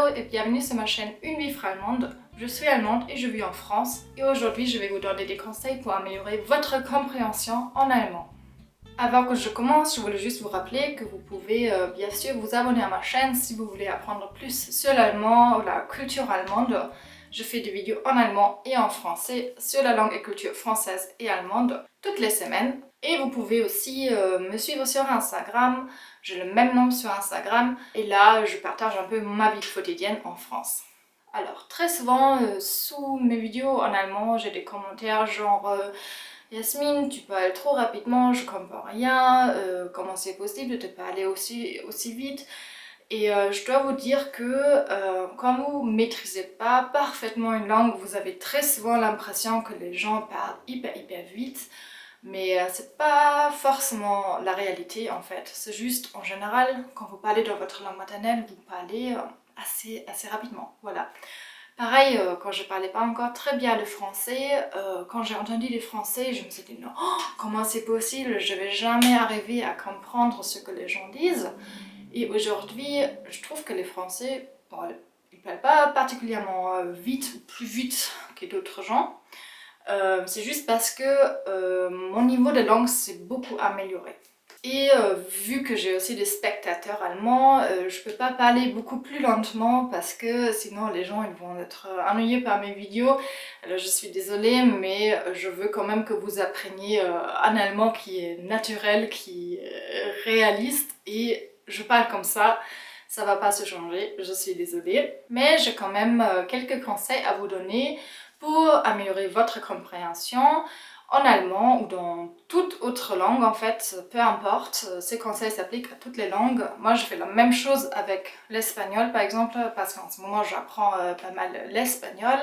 Ciao et bienvenue sur ma chaîne Une vie allemande. Je suis allemande et je vis en France et aujourd'hui je vais vous donner des conseils pour améliorer votre compréhension en allemand. Avant que je commence, je voulais juste vous rappeler que vous pouvez bien sûr vous abonner à ma chaîne si vous voulez apprendre plus sur l'allemand ou la culture allemande. Je fais des vidéos en allemand et en français sur la langue et culture française et allemande toutes les semaines. Et vous pouvez aussi me suivre sur Instagram, j'ai le même nom sur Instagram et là je partage un peu ma vie quotidienne en France. Alors très souvent sous mes vidéos en allemand j'ai des commentaires genre Yasmine, tu parles trop rapidement, je comprends rien, comment c'est possible de parler aussi vite? Et je dois vous dire que quand vous ne maîtrisez pas parfaitement une langue, vous avez très souvent l'impression que les gens parlent hyper vite. Mais c'est pas forcément la réalité en fait. C'est juste en général, quand vous parlez dans votre langue maternelle, vous parlez assez rapidement. Voilà. Pareil, quand je parlais pas encore très bien le français, quand j'ai entendu les français, je me suis dit non, comment c'est possible? Je vais jamais arriver à comprendre ce que les gens disent. Et aujourd'hui, je trouve que les Français, bon, ils parlent pas particulièrement vite ou plus vite que d'autres gens. C'est juste parce que mon niveau de langue s'est beaucoup amélioré. Et vu que j'ai aussi des spectateurs allemands, je peux pas parler beaucoup plus lentement parce que sinon les gens ils vont être ennuyés par mes vidéos. Alors je suis désolée, mais je veux quand même que vous appreniez un allemand qui est naturel, qui est réaliste, et je parle comme ça va pas se changer, je suis désolée. Mais j'ai quand même quelques conseils à vous donner pour améliorer votre compréhension en allemand ou dans toute autre langue en fait, peu importe. Ces conseils s'appliquent à toutes les langues. Moi je fais la même chose avec l'espagnol par exemple, parce qu'en ce moment j'apprends pas mal l'espagnol.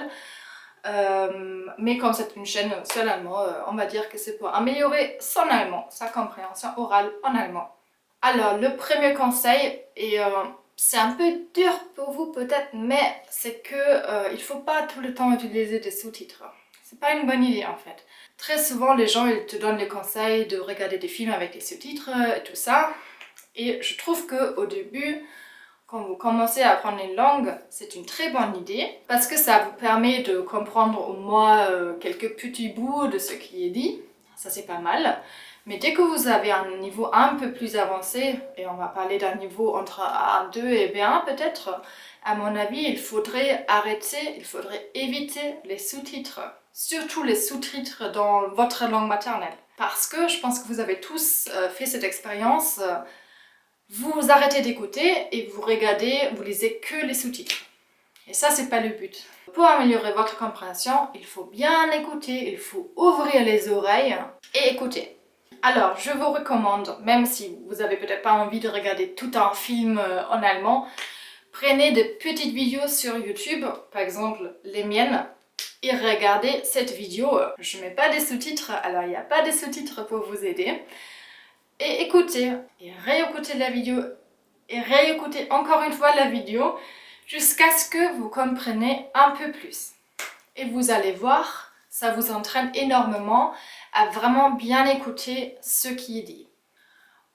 Mais comme c'est une chaîne sur l'allemand, on va dire que c'est pour améliorer son allemand, sa compréhension orale en allemand. Alors le premier conseil, et c'est un peu dur pour vous peut-être, mais c'est que il faut pas tout le temps utiliser des sous-titres. C'est pas une bonne idée en fait. Très souvent les gens ils te donnent les conseils de regarder des films avec des sous-titres et tout ça. Et je trouve qu'au début, quand vous commencez à apprendre une langue, c'est une très bonne idée parce que ça vous permet de comprendre au moins quelques petits bouts de ce qui est dit. Ça c'est pas mal. Mais dès que vous avez un niveau un peu plus avancé, et on va parler d'un niveau entre A2 et B1 peut-être, à mon avis, il faudrait arrêter, il faudrait éviter les sous-titres. Surtout les sous-titres dans votre langue maternelle. Parce que je pense que vous avez tous fait cette expérience. Vous arrêtez d'écouter et vous regardez, vous lisez que les sous-titres. Et ça, c'est pas le but. Pour améliorer votre compréhension, il faut bien écouter, il faut ouvrir les oreilles et écouter. Alors, je vous recommande, même si vous n'avez peut-être pas envie de regarder tout un film en allemand, prenez des petites vidéos sur YouTube, par exemple les miennes, et regardez cette vidéo. Je ne mets pas des sous-titres, alors il n'y a pas de sous-titres pour vous aider. Et écoutez, et réécoutez la vidéo, et réécoutez encore une fois la vidéo, jusqu'à ce que vous compreniez un peu plus. Et vous allez voir, ça vous entraîne énormément à vraiment bien écouter ce qui est dit.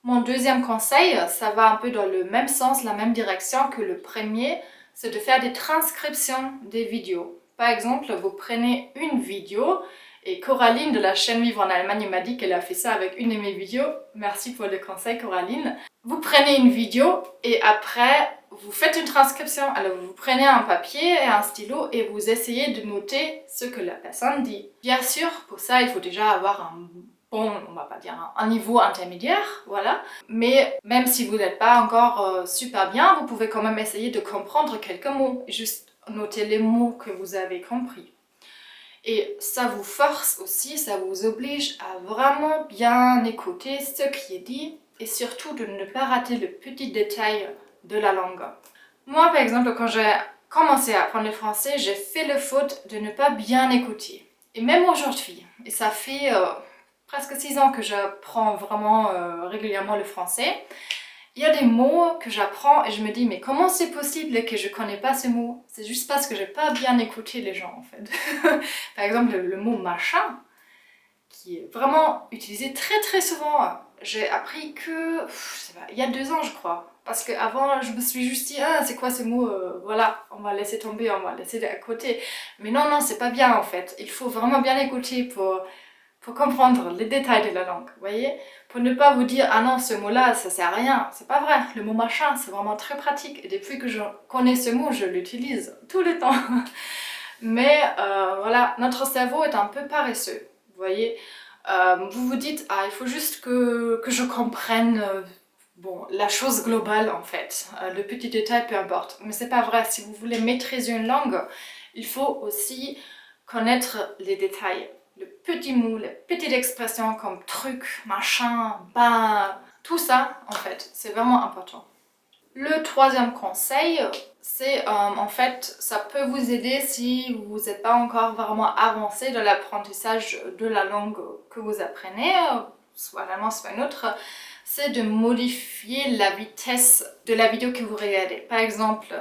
Mon deuxième conseil, ça va un peu dans le même sens, la même direction que le premier, c'est de faire des transcriptions des vidéos. Par exemple, vous prenez une vidéo, et Coraline de la chaîne Vivre en Allemagne m'a dit qu'elle a fait ça avec une de mes vidéos. Merci pour le conseil, Coraline. Vous prenez une vidéo et après, vous faites une transcription. Alors, vous prenez un papier et un stylo et vous essayez de noter ce que la personne dit. Bien sûr, pour ça, il faut déjà avoir un bon, on va pas dire un niveau intermédiaire, voilà. Mais même si vous n'êtes pas encore super bien, vous pouvez quand même essayer de comprendre quelques mots. Juste noter les mots que vous avez compris. Et ça vous force aussi, ça vous oblige à vraiment bien écouter ce qui est dit et surtout de ne pas rater le petit détail de la langue. Moi, par exemple, quand j'ai commencé à apprendre le français, j'ai fait le faute de ne pas bien écouter. Et même aujourd'hui, et ça fait presque 6 ans que j'apprends vraiment régulièrement le français, il y a des mots que j'apprends et je me dis mais comment c'est possible que je connais pas ces mots? C'est juste parce que j'ai pas bien écouté les gens en fait. Par exemple le mot machin, qui est vraiment utilisé très souvent. J'ai appris que, je sais pas, il y a 2 ans je crois. Parce qu'avant, je me suis juste dit, ah, c'est quoi ces mots, voilà, on va laisser tomber, on va laisser à côté. Mais non, non, c'est pas bien en fait. Il faut vraiment bien écouter pour comprendre les détails de la langue, vous voyez? Pour ne pas vous dire, ah non, ce mot-là, ça sert à rien. C'est pas vrai. Le mot machin, c'est vraiment très pratique. Et depuis que je connais ce mot, je l'utilise tout le temps. Mais voilà, notre cerveau est un peu paresseux, vous voyez? Vous vous dites, ah, il faut juste que je comprenne bon, la chose globale en fait. Le petit détail, peu importe. Mais c'est pas vrai. Si vous voulez maîtriser une langue, il faut aussi connaître les détails. Le petit mot, les petites expressions comme truc, machin, ben, tout ça en fait, c'est vraiment important. Le troisième conseil, c'est en fait, ça peut vous aider si vous n'êtes pas encore vraiment avancé dans l'apprentissage de la langue que vous apprenez, soit l'allemand, soit une autre, c'est de modifier la vitesse de la vidéo que vous regardez. Par exemple,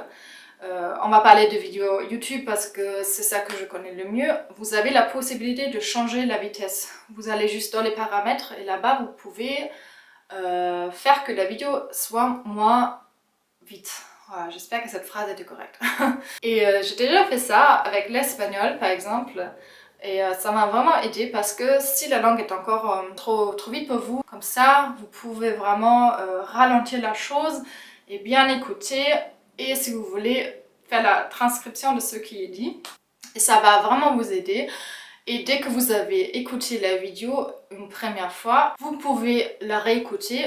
on va parler de vidéos YouTube parce que c'est ça que je connais le mieux. Vous avez la possibilité de changer la vitesse. Vous allez juste dans les paramètres et là-bas, vous pouvez faire que la vidéo soit moins vite. Voilà, j'espère que cette phrase était correcte. Et j'ai déjà fait ça avec l'espagnol par exemple. Et ça m'a vraiment aidé parce que si la langue est encore trop vite pour vous, comme ça, vous pouvez vraiment ralentir la chose et bien écouter. Et si vous voulez faire la transcription de ce qui est dit, et ça va vraiment vous aider. Et dès que vous avez écouté la vidéo une première fois, vous pouvez la réécouter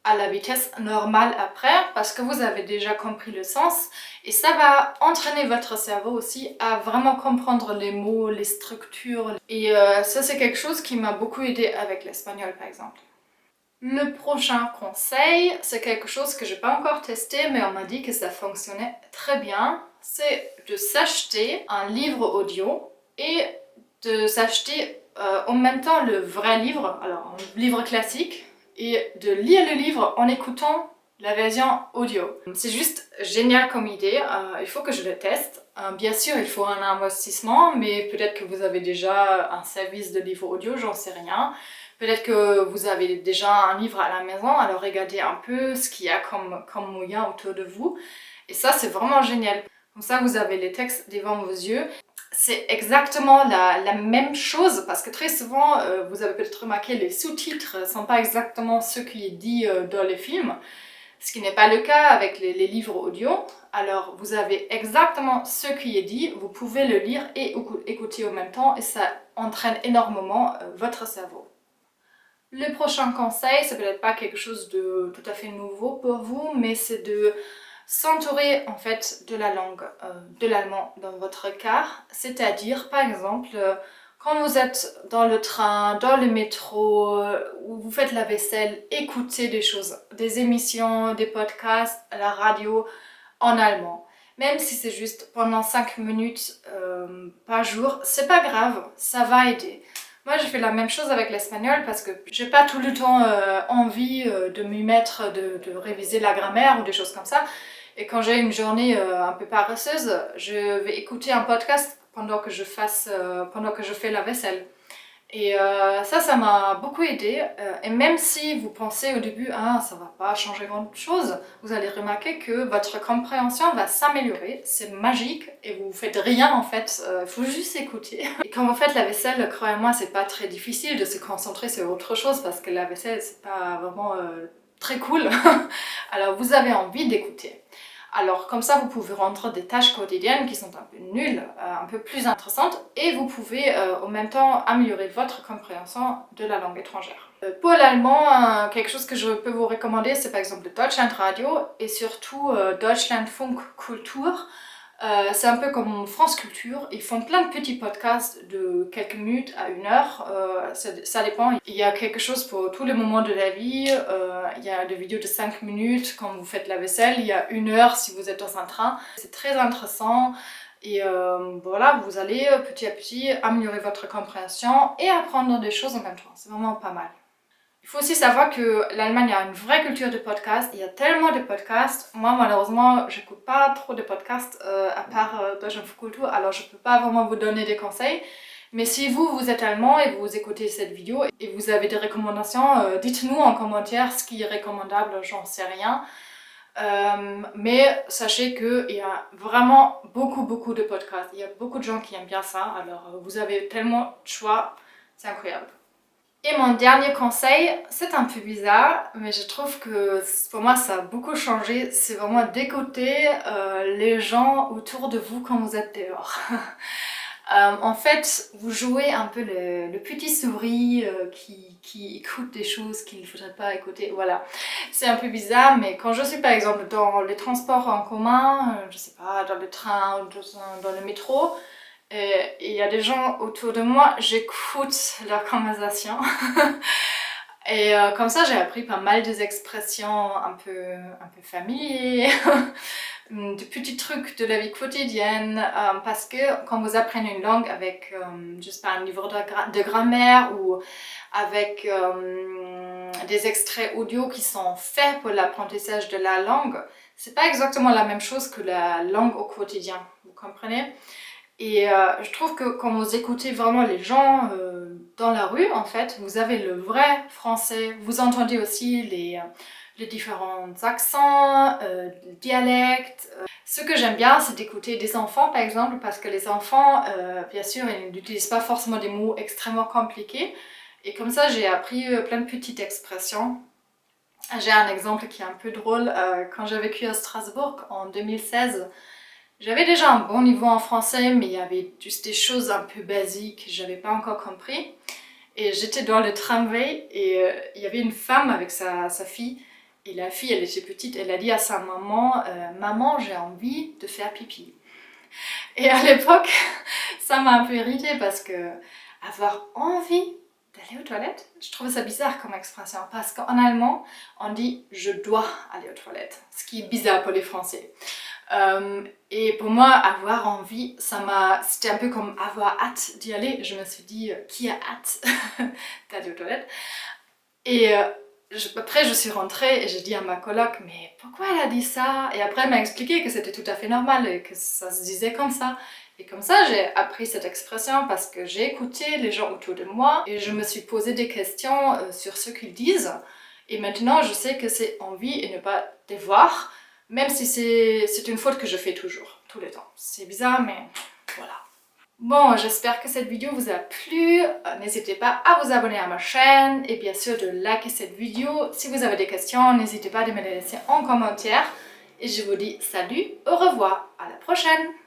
à la vitesse normale après parce que vous avez déjà compris le sens et ça va entraîner votre cerveau aussi à vraiment comprendre les mots, les structures et ça c'est quelque chose qui m'a beaucoup aidé avec l'espagnol par exemple. Le prochain conseil, c'est quelque chose que je n'ai pas encore testé mais on m'a dit que ça fonctionnait très bien, c'est de s'acheter un livre audio et de s'acheter en même temps le vrai livre, alors un livre classique, et de lire le livre en écoutant la version audio. C'est juste génial comme idée, il faut que je le teste. Bien sûr, il faut un investissement, mais peut-être que vous avez déjà un service de livre audio, j'en sais rien. Peut-être que vous avez déjà un livre à la maison, alors regardez un peu ce qu'il y a comme moyen autour de vous. Et ça, c'est vraiment génial. Comme ça, vous avez les textes devant vos yeux. C'est exactement la même chose parce que très souvent, vous avez peut-être remarqué, les sous-titres ne sont pas exactement ce qui est dit dans les films, ce qui n'est pas le cas avec les livres audio. Alors vous avez exactement ce qui est dit, vous pouvez le lire et écouter en même temps et ça entraîne énormément votre cerveau. Le prochain conseil, c'est peut-être pas quelque chose de tout à fait nouveau pour vous, mais c'est de s'entourer en fait de la langue, de l'allemand dans votre cas, c'est-à-dire par exemple quand vous êtes dans le train, dans le métro, ou vous faites la vaisselle, écoutez des choses, des émissions, des podcasts, à la radio en allemand. Même si c'est juste pendant 5 minutes par jour, c'est pas grave, ça va aider. Moi, je fais la même chose avec l'espagnol parce que j'ai pas tout le temps envie de m'y mettre, de réviser la grammaire ou des choses comme ça. Et quand j'ai une journée un peu paresseuse, je vais écouter un podcast pendant que je fais la vaisselle. Et ça m'a beaucoup aidé. Et même si vous pensez au début, ah, ça va pas changer grand chose, vous allez remarquer que votre compréhension va s'améliorer. C'est magique et vous faites rien en fait. Il faut juste écouter. Et quand vous faites la vaisselle, croyez-moi, c'est pas très difficile de se concentrer sur autre chose parce que la vaisselle, c'est pas vraiment très cool. Alors vous avez envie d'écouter. Alors comme ça, vous pouvez rendre des tâches quotidiennes qui sont un peu nulles, un peu plus intéressantes et vous pouvez en même temps améliorer votre compréhension de la langue étrangère. Pour l'allemand, quelque chose que je peux vous recommander, c'est par exemple le Deutschland Radio et surtout Deutschlandfunk Kultur. C'est un peu comme France Culture, ils font plein de petits podcasts de quelques minutes à 1 heure, ça dépend. Il y a quelque chose pour tous les moments de la vie, il y a des vidéos de 5 minutes quand vous faites la vaisselle, il y a 1 heure si vous êtes dans un train. C'est très intéressant et voilà, vous allez petit à petit améliorer votre compréhension et apprendre des choses en même temps, c'est vraiment pas mal. Il faut aussi savoir que l'Allemagne a une vraie culture de podcasts. Il y a tellement de podcasts. Moi, malheureusement, je n'écoute pas trop de podcasts à part Deutschlandfunk Kultur, alors je ne peux pas vraiment vous donner des conseils. Mais si vous êtes allemand et vous écoutez cette vidéo et vous avez des recommandations, dites-nous en commentaire ce qui est recommandable, j'en sais rien. Mais sachez qu'il y a vraiment beaucoup de podcasts. Il y a beaucoup de gens qui aiment bien ça. Alors vous avez tellement de choix, c'est incroyable. Et mon dernier conseil, c'est un peu bizarre, mais je trouve que pour moi ça a beaucoup changé. C'est vraiment d'écouter les gens autour de vous quand vous êtes dehors. En fait, vous jouez un peu le petit souris qui écoute des choses qu'il ne faudrait pas écouter. Voilà, c'est un peu bizarre, mais quand je suis par exemple dans les transports en commun, je sais pas, dans le train ou dans le métro, et il y a des gens autour de moi, j'écoute leur conversation. Et comme ça, j'ai appris pas mal des expressions un peu familières, de petits trucs de la vie quotidienne, parce que quand vous apprenez une langue avec, je sais pas, un livre de grammaire ou avec des extraits audio qui sont faits pour l'apprentissage de la langue, c'est pas exactement la même chose que la langue au quotidien, vous comprenez? Et je trouve que quand vous écoutez vraiment les gens dans la rue, en fait, vous avez le vrai français. Vous entendez aussi les différents accents, les dialectes. Ce que j'aime bien, c'est d'écouter des enfants, par exemple, parce que les enfants, bien sûr, ils n'utilisent pas forcément des mots extrêmement compliqués. Et comme ça, j'ai appris plein de petites expressions. J'ai un exemple qui est un peu drôle. Quand j'ai vécu à Strasbourg en 2016, j'avais déjà un bon niveau en français, mais il y avait juste des choses un peu basiques que j'avais pas encore compris. Et j'étais dans le tramway et il y avait une femme avec sa fille. Et la fille, elle était petite, elle a dit à sa maman Maman, j'ai envie de faire pipi. Et à l'époque, ça m'a un peu irritée parce que avoir envie d'aller aux toilettes, je trouvais ça bizarre comme expression. Parce qu'en allemand, on dit je dois aller aux toilettes, ce qui est bizarre pour les Français. Et pour moi, avoir envie, c'était un peu comme avoir hâte d'y aller. Je me suis dit, qui a hâte d'aller aux toilettes? Et après, je suis rentrée et j'ai dit à ma coloc, mais pourquoi elle a dit ça? Et après, elle m'a expliqué que c'était tout à fait normal et que ça se disait comme ça. Et comme ça, j'ai appris cette expression parce que j'ai écouté les gens autour de moi et je me suis posé des questions sur ce qu'ils disent. Et maintenant, je sais que c'est envie et ne pas devoir. Même si c'est une faute que je fais toujours, tout le temps. C'est bizarre, mais voilà. Bon, j'espère que cette vidéo vous a plu. N'hésitez pas à vous abonner à ma chaîne et bien sûr de liker cette vidéo. Si vous avez des questions, n'hésitez pas à me les laisser en commentaire. Et je vous dis salut, au revoir, à la prochaine!